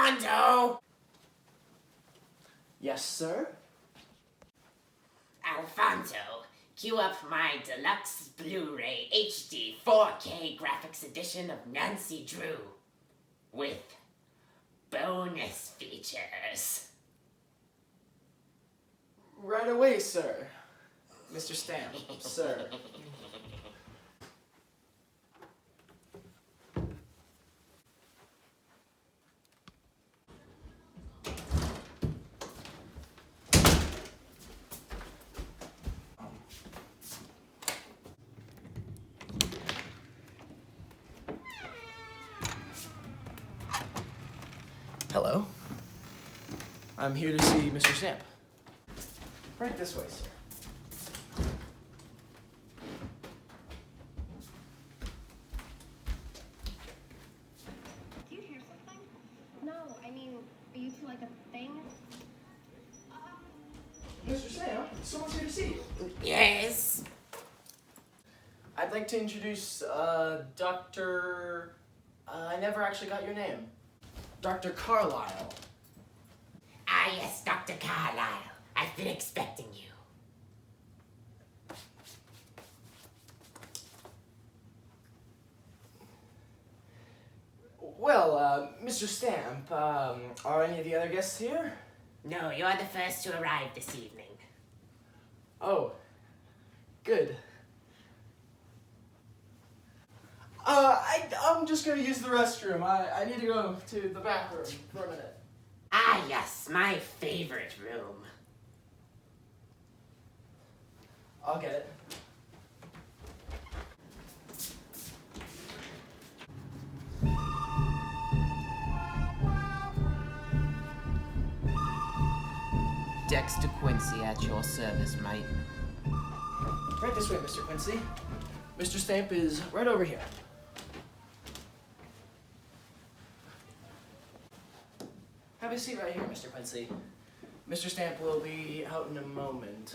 Alfonso! Yes, sir? Alfonso, cue up my deluxe Blu-ray HD 4K graphics edition of Nancy Drew with bonus features. Right away, sir. Mr. Stamp, sir. Hello. I'm here to see Mr. Stamp. Right this way, sir. Do you hear something? No, I mean, are you two like a thing? Mr. Stamp, someone's here to see you. Yes? I'd like to introduce, Dr. I never actually got your name. Dr. Carlisle. Ah, yes, Dr. Carlisle. I've been expecting you. Well, Mr. Stamp, are any of the other guests here? No, you're the first to arrive this evening. Oh, good. I'm just gonna use the restroom. I need to go to the bathroom for a minute. Ah, yes, my favorite room. I'll get it. Dexter Quincy at your service, mate. Right this way, Mr. Quincy. Mr. Stamp is right over here. Have a seat right here, Mr. Quincy. Mr. Stamp will be out in a moment.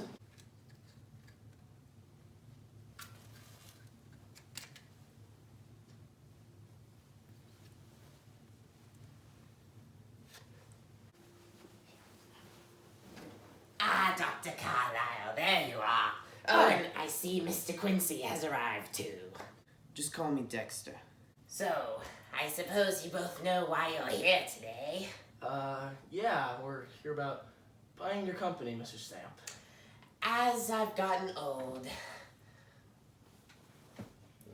Ah, Dr. Carlisle, there you are. Oh, and I see Mr. Quincy has arrived too. Just call me Dexter. So, I suppose you both know why you're here today. Yeah, we're here about buying your company, Mr. Stamp. As I've gotten old,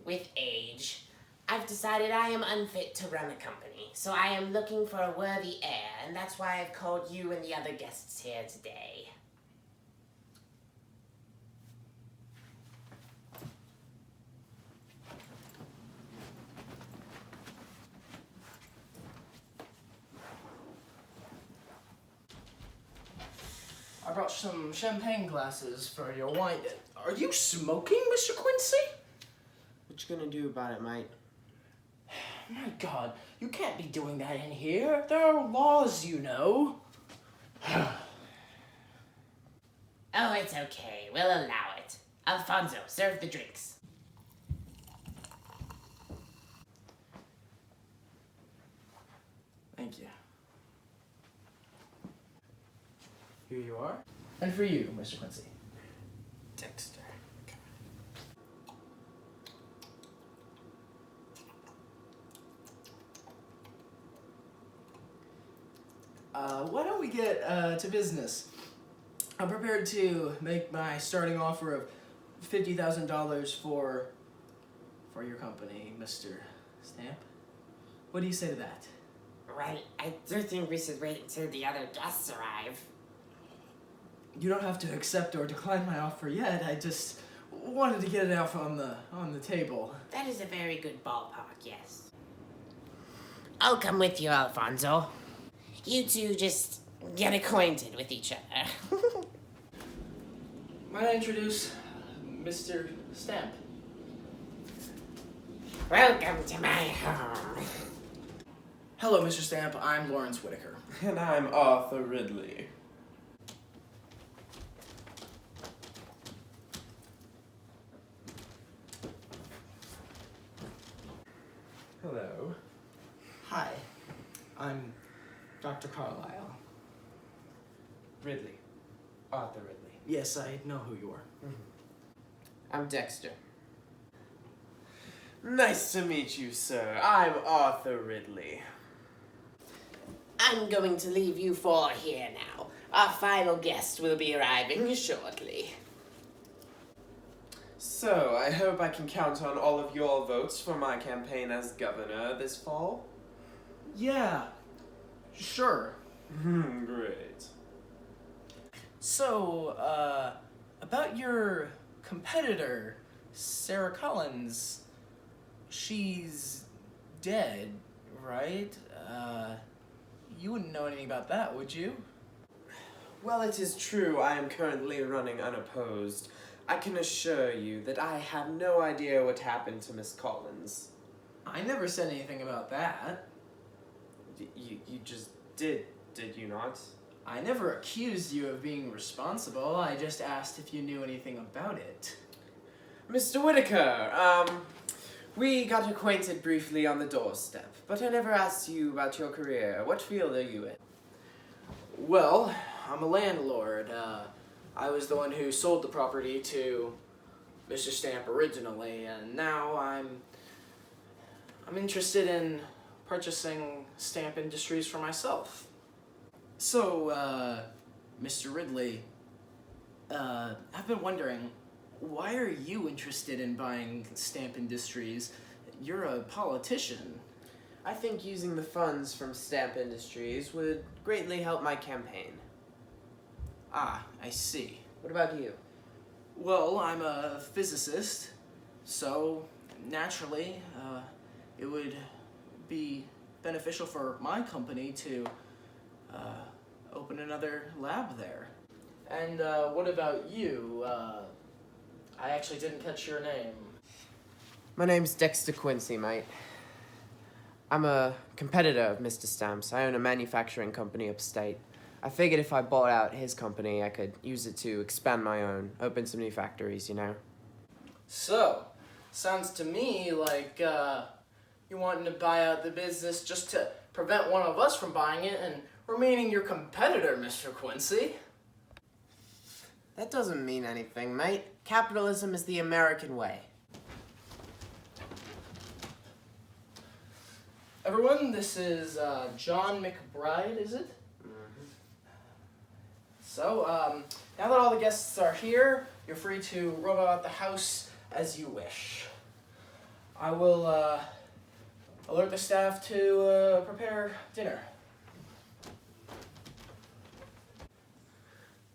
with age, I've decided I am unfit to run a company. So I am looking for a worthy heir, and that's why I've called you and the other guests here today. I brought some champagne glasses for your wine. Are you smoking, Mr. Quincy? What you gonna do about it, mate? My God, you can't be doing that in here. There are laws, you know. Oh, it's okay. We'll allow it. Alfonso, serve the drinks. Thank you. Here you are. And for you, Mr. Quincy. Dexter. Why don't we get to business? I'm prepared to make my starting offer of $50,000 for your company, Mr. Stamp. What do you say to that? Right, I do think we should wait until the other guests arrive. You don't have to accept or decline my offer yet. I just wanted to get it out on the table. That is a very good ballpark, yes. I'll come with you, Alfonso. You two just get acquainted with each other. Might I introduce Mr. Stamp? Welcome to my home. Hello, Mr. Stamp. I'm Lawrence Whitaker. And I'm Arthur Ridley. Hello. Hi. I'm Dr. Carlyle. Ridley. Arthur Ridley. Yes, I know who you are. I'm Dexter. Nice to meet you, sir. I'm Arthur Ridley. I'm going to leave you four here now. Our final guest will be arriving shortly. So, I hope I can count on all of your votes for my campaign as governor this fall. Yeah, sure. Great. So, about your competitor, Sarah Collins. She's dead, right? You wouldn't know anything about that, would you? Well, it is true I am currently running unopposed. I can assure you that I have no idea what happened to Miss Collins. I never said anything about that. You just did you not? I never accused you of being responsible. I just asked if you knew anything about it. Mr. Whitaker, we got acquainted briefly on the doorstep, but I never asked you about your career. What field are you in? Well, I'm a landlord. I was the one who sold the property to Mr. Stamp originally, and now I'm interested in purchasing Stamp Industries for myself. So, Mr. Ridley, I've been wondering, why are you interested in buying Stamp Industries? You're a politician. I think using the funds from Stamp Industries would greatly help my campaign. Ah, I see. What about you? Well, I'm a physicist, so naturally, it would be beneficial for my company to open another lab there. And what about you? I actually didn't catch your name. My name's Dexter Quincy, mate. I'm a competitor of Mr. Stamp's. I own a manufacturing company upstate. I figured if I bought out his company, I could use it to expand my own, open some new factories, you know? So, sounds to me like you're wanting to buy out the business just to prevent one of us from buying it and remaining your competitor, Mr. Quincy. That doesn't mean anything, mate. Capitalism is the American way. Everyone, this is John McBride, is it? So, now that all the guests are here, you're free to roam about the house as you wish. I will alert the staff to prepare dinner.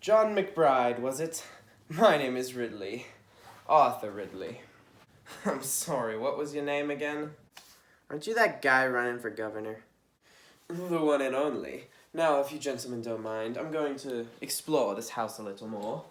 John McBride, was it? My name is Ridley. Arthur Ridley. I'm sorry, what was your name again? Aren't you that guy running for governor? The one and only. Now, if you gentlemen don't mind, I'm going to explore this house a little more.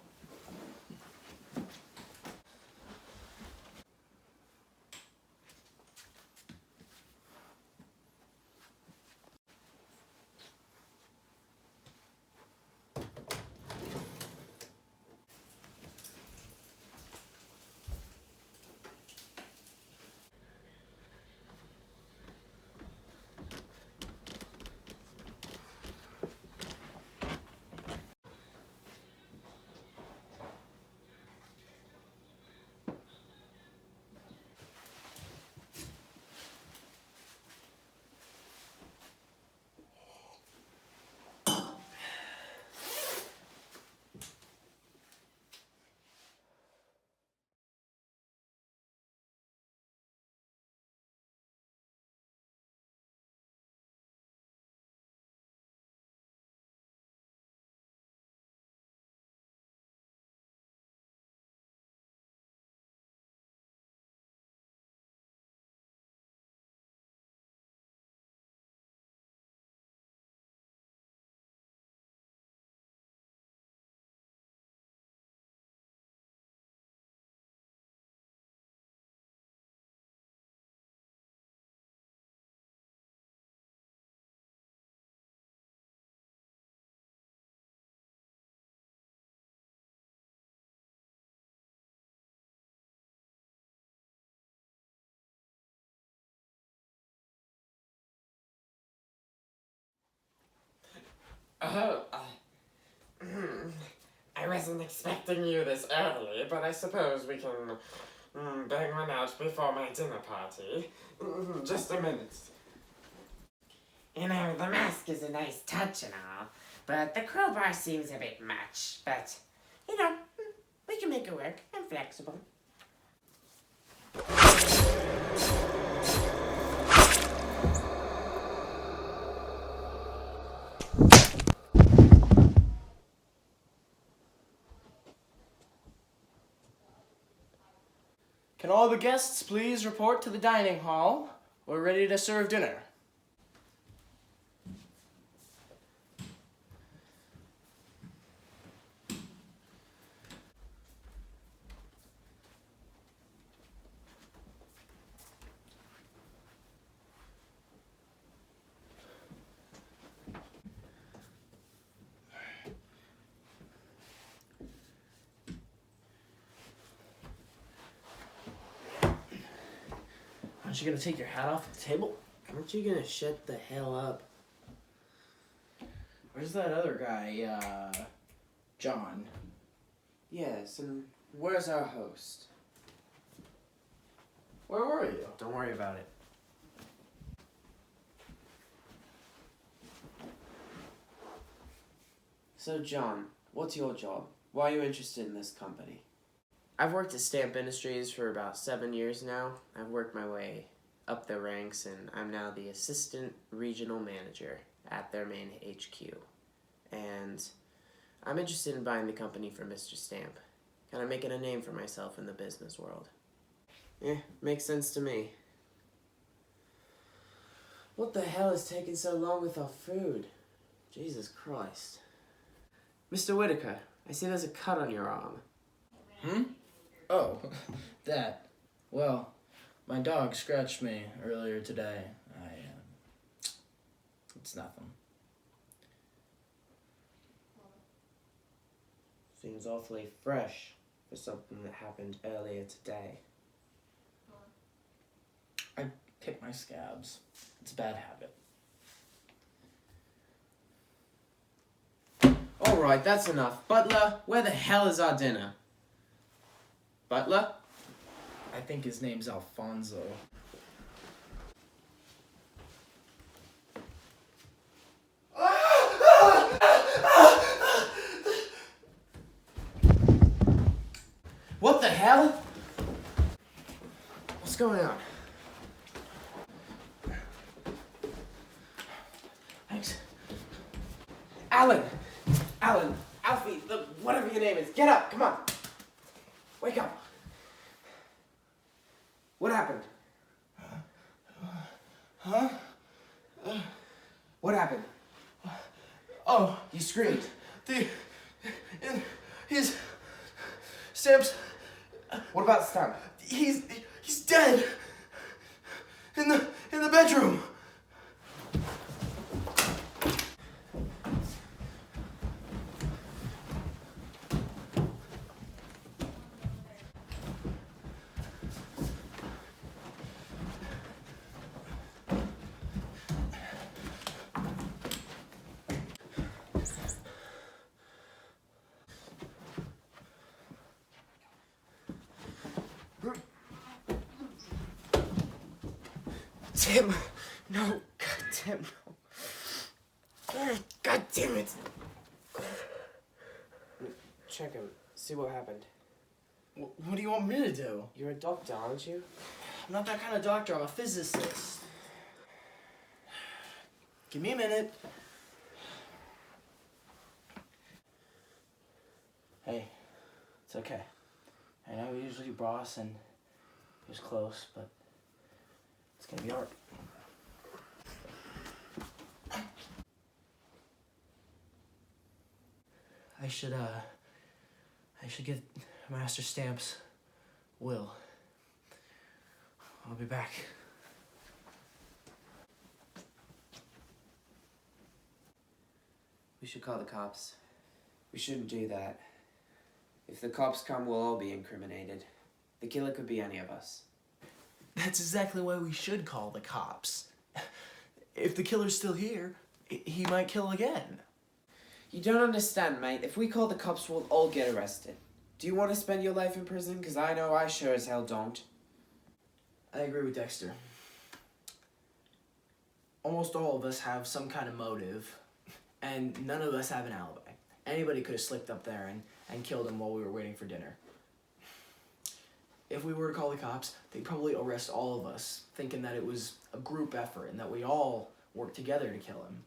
Oh, I wasn't expecting you this early, but I suppose we can bang one out before my dinner party. Just a minute. You know, the mask is a nice touch and all, but the crowbar seems a bit much. But, you know, we can make it work. I'm flexible. Can all the guests please report to the dining hall? We're ready to serve dinner. Aren't you gonna take your hat off the table? Aren't you gonna shut the hell up? Where's that other guy, John? Yes, and where's our host? Where were you? Don't worry about it. So, John, what's your job? Why are you interested in this company? I've worked at Stamp Industries for about 7 years now. I've worked my way up the ranks, and I'm now the assistant regional manager at their main HQ. And I'm interested in buying the company from Mr. Stamp. Kind of making a name for myself in the business world. Yeah, makes sense to me. What the hell is taking so long with our food? Jesus Christ. Mr. Whitaker, I see there's a cut on your arm. Oh, that. Well, my dog scratched me earlier today. It's nothing. Seems awfully fresh for something that happened earlier today. I pick my scabs. It's a bad habit. Alright, that's enough. Butler, where the hell is our dinner? Butler? I think his name's Alfonso. What the hell? What's going on? Thanks. Alan! Alan! Alfie! Whatever your name is, get up! Come on! Wake up! What happened? Huh? What happened? Oh, You screamed. His Stamp's. What about Stamp? He's dead. In the bedroom. Tim! No! God damn no! God damn it! Check him. See what happened. What do you want me to do? You're a doctor, aren't you? I'm not that kind of doctor. I'm a physicist. Give me a minute. Hey, it's okay. I know we usually boss and he was close, but it's gonna be alright. I should get Master Stamp's will. I'll be back. We should call the cops. We shouldn't do that. If the cops come, we'll all be incriminated. The killer could be any of us. That's exactly why we should call the cops. If the killer's still here, he might kill again. You don't understand, mate. If we call the cops, we'll all get arrested. Do you want to spend your life in prison? Because I know I sure as hell don't. I agree with Dexter. Almost all of us have some kind of motive, and none of us have an alibi. Anybody could have slipped up there and killed him while we were waiting for dinner. If we were to call the cops, they'd probably arrest all of us, thinking that it was a group effort and that we all worked together to kill him.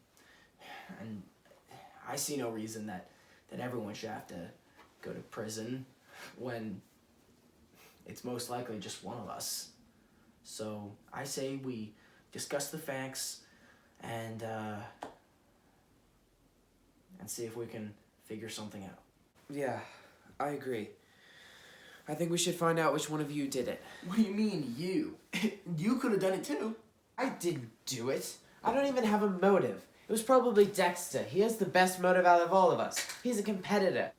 And I see no reason that everyone should have to go to prison when it's most likely just one of us. So I say we discuss the facts and see if we can figure something out. Yeah, I agree. I think we should find out which one of you did it. What do you mean, you? You could have done it too. I didn't do it. I don't even have a motive. It was probably Dexter. He has the best motive out of all of us. He's a competitor.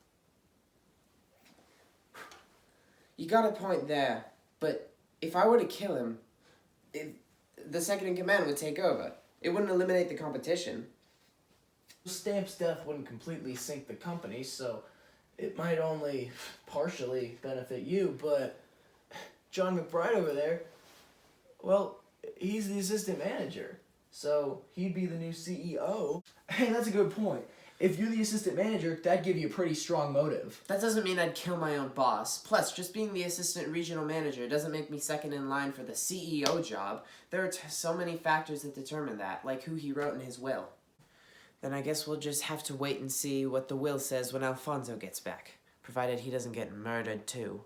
You got a point there, but if I were to kill him, the second in command would take over. It wouldn't eliminate the competition. Stamp's death wouldn't completely sink the company, so it might only partially benefit you, but John McBride over there, well, he's the assistant manager, so he'd be the new CEO. Hey, that's a good point. If you're the assistant manager, that'd give you a pretty strong motive. That doesn't mean I'd kill my own boss. Plus, just being the assistant regional manager doesn't make me second in line for the CEO job. There are so many factors that determine that, like who he wrote in his will. Then I guess we'll just have to wait and see what the will says when Alfonso gets back, provided he doesn't get murdered too.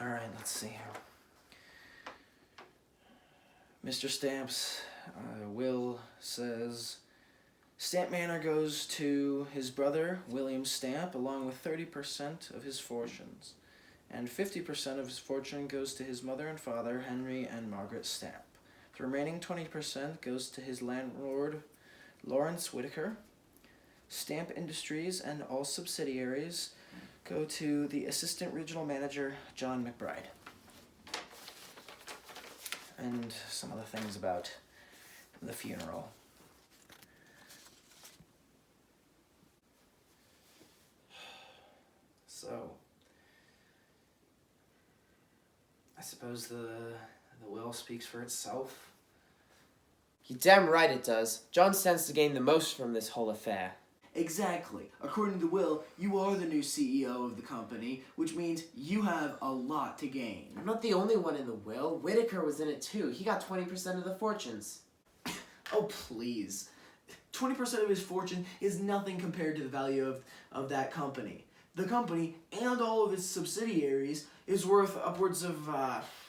All right, let's see here. Mr. Stamp's will says, Stamp Manor goes to his brother, William Stamp, along with 30% of his fortunes. And 50% of his fortune goes to his mother and father, Henry and Margaret Stamp. The remaining 20% goes to his landlord, Lawrence Whitaker. Stamp Industries and all subsidiaries go to the assistant regional manager, John McBride. And some other things about the funeral. So, I suppose the will speaks for itself. You're damn right it does. John stands to gain the most from this whole affair. Exactly. According to the will, you are the new CEO of the company, which means you have a lot to gain. I'm not the only one in the will. Whitaker was in it too. He got 20% of the fortunes. Oh, please. 20% of his fortune is nothing compared to the value of that company. The company and all of its subsidiaries is worth upwards of,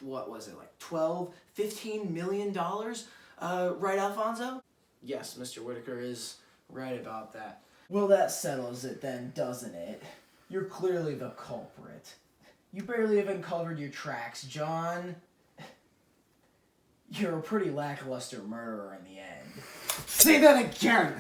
what was it, like $12-15 million? Right, Alfonso? Yes, Mr. Whitaker is right about that. Well, that settles it then, doesn't it? You're clearly the culprit. You barely even covered your tracks, John. You're a pretty lackluster murderer in the end. Say that again!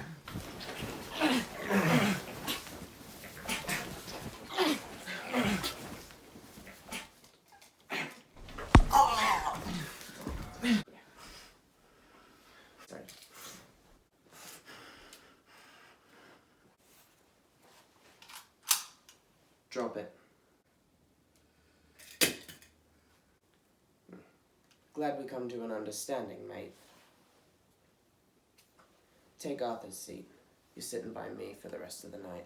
Sorry. Drop it. Glad we come to an understanding, mate. Take Arthur's seat. You're sitting by me for the rest of the night.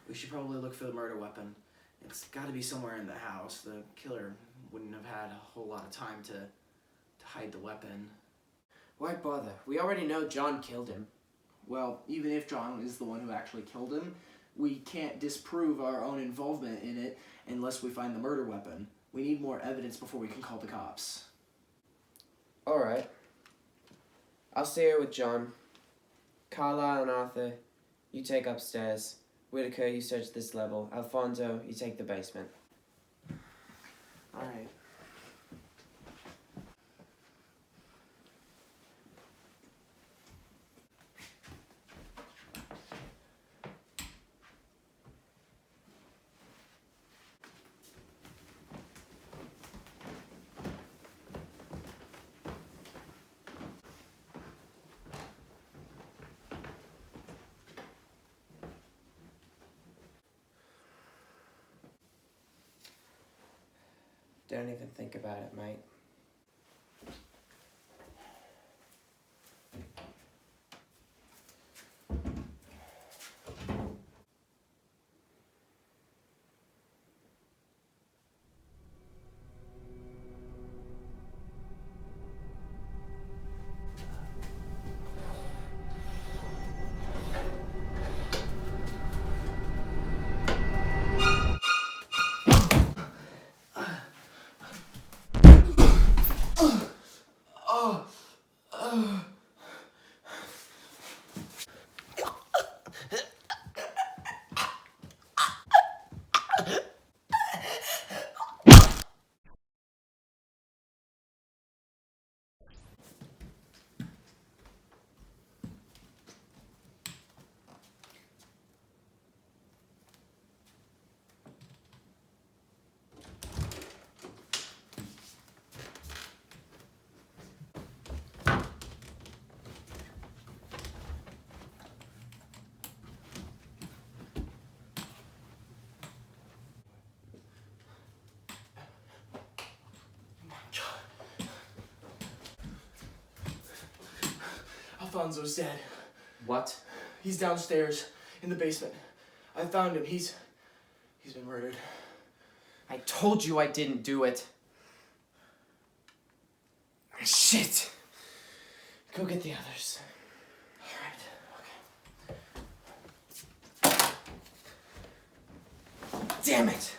We should probably look for the murder weapon. It's got to be somewhere in the house. The killer wouldn't have had a whole lot of time to hide the weapon. Why bother? We already know John killed him. Well, even if John is the one who actually killed him, we can't disprove our own involvement in it unless we find the murder weapon. We need more evidence before we can call the cops. Alright. I'll stay here with John. Carlisle and Arthur, you take upstairs. Whitaker, you search this level. Alfonso, you take the basement. Alright. Don't even think about it, mate. Alfonso's dead. What? He's downstairs in the basement. I found him. He's been murdered. I told you I didn't do it. Shit. Go get the others. All right. Okay. Damn it.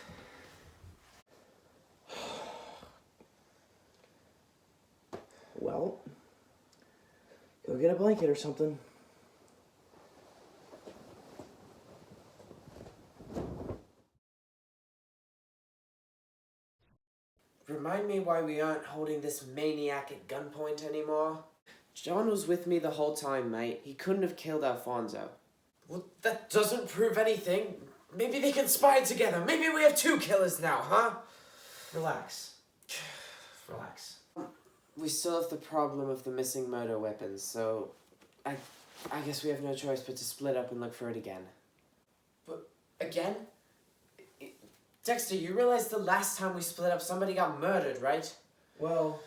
Well, go get a blanket or something. Remind me why we aren't holding this maniac at gunpoint anymore? John was with me the whole time, mate. He couldn't have killed Alfonso. Well, that doesn't prove anything. Maybe they conspired together. Maybe we have 2 killers now, huh? Relax. Relax. We still have the problem of the missing murder weapons, so I guess we have no choice but to split up and look for it again. But again? Dexter, you realize the last time we split up somebody got murdered, right? Well,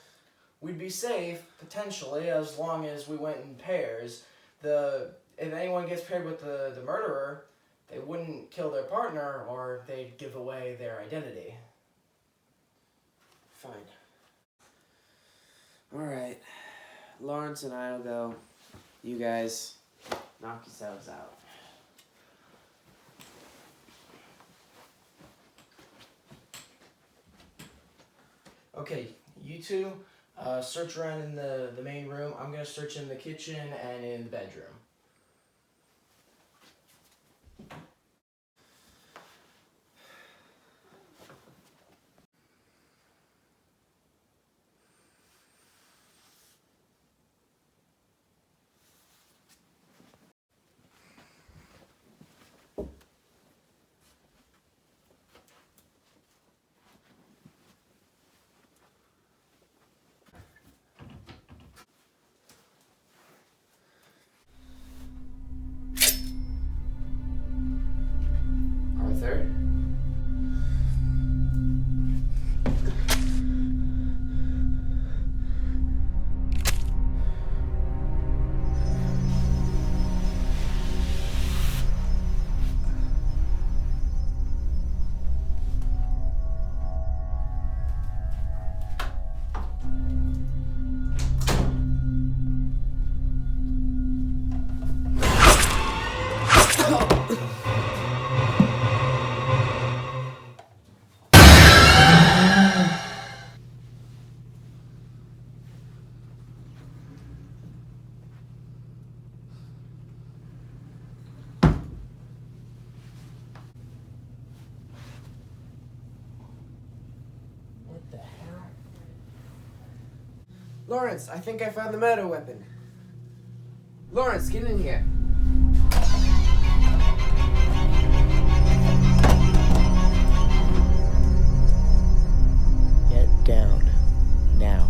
we'd be safe, potentially, as long as we went in pairs. If anyone gets paired with the murderer, they wouldn't kill their partner, or they'd give away their identity. Fine. Alright. Lawrence and I'll go. You guys, knock yourselves out. Okay, you two, search around in the main room. I'm gonna search in the kitchen and in the bedroom. Arthur? What the hell? Lawrence, I think I found the murder weapon. Lawrence, get in here. Get down. Now.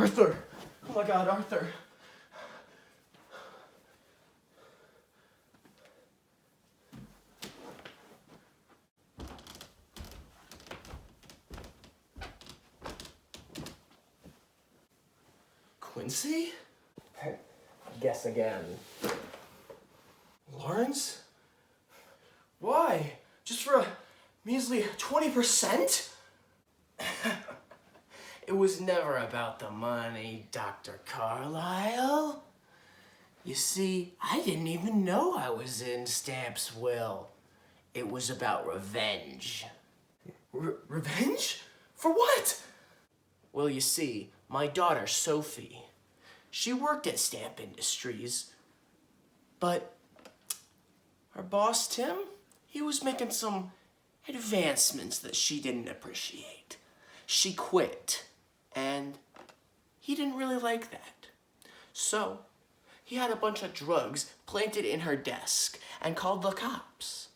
Arthur! Oh my God, Arthur! Quincy? Guess again. Lawrence? Why? Just for a measly 20%? It was never about the money, Dr. Carlyle. You see, I didn't even know I was in Stamp's will. It was about revenge. Revenge? For what? Well, you see, my daughter, Sophie, she worked at Stamp Industries, but her boss, Tim, he was making some advancements that she didn't appreciate. She quit, and he didn't really like that. So, he had a bunch of drugs planted in her desk and called the cops.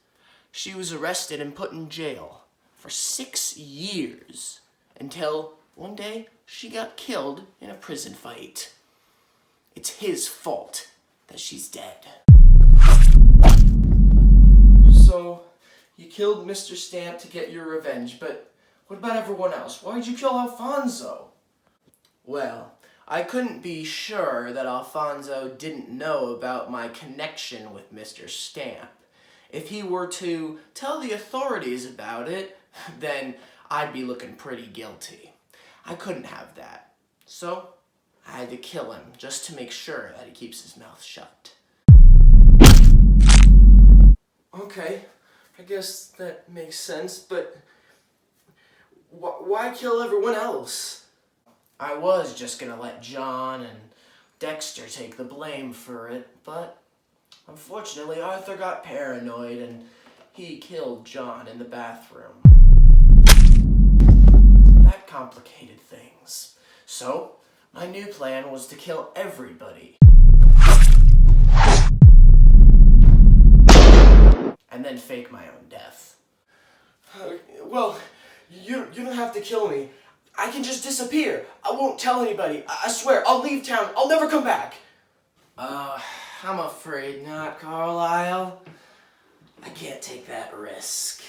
She was arrested and put in jail for 6 years until one day she got killed in a prison fight. It's his fault that she's dead. So, you killed Mr. Stamp to get your revenge, but what about everyone else? Why'd you kill Alfonso? Well, I couldn't be sure that Alfonso didn't know about my connection with Mr. Stamp. If he were to tell the authorities about it, then I'd be looking pretty guilty. I couldn't have that. So, I had to kill him just to make sure that he keeps his mouth shut. Okay, I guess that makes sense, but why kill everyone else? I was just gonna let John and Dexter take the blame for it, but unfortunately Arthur got paranoid and he killed John in the bathroom. That complicated things. So, my new plan was to kill everybody. And then fake my own death. Well, you don't have to kill me. I can just disappear. I won't tell anybody. I swear, I'll leave town. I'll never come back. I'm afraid not, Carlyle. I can't take that risk.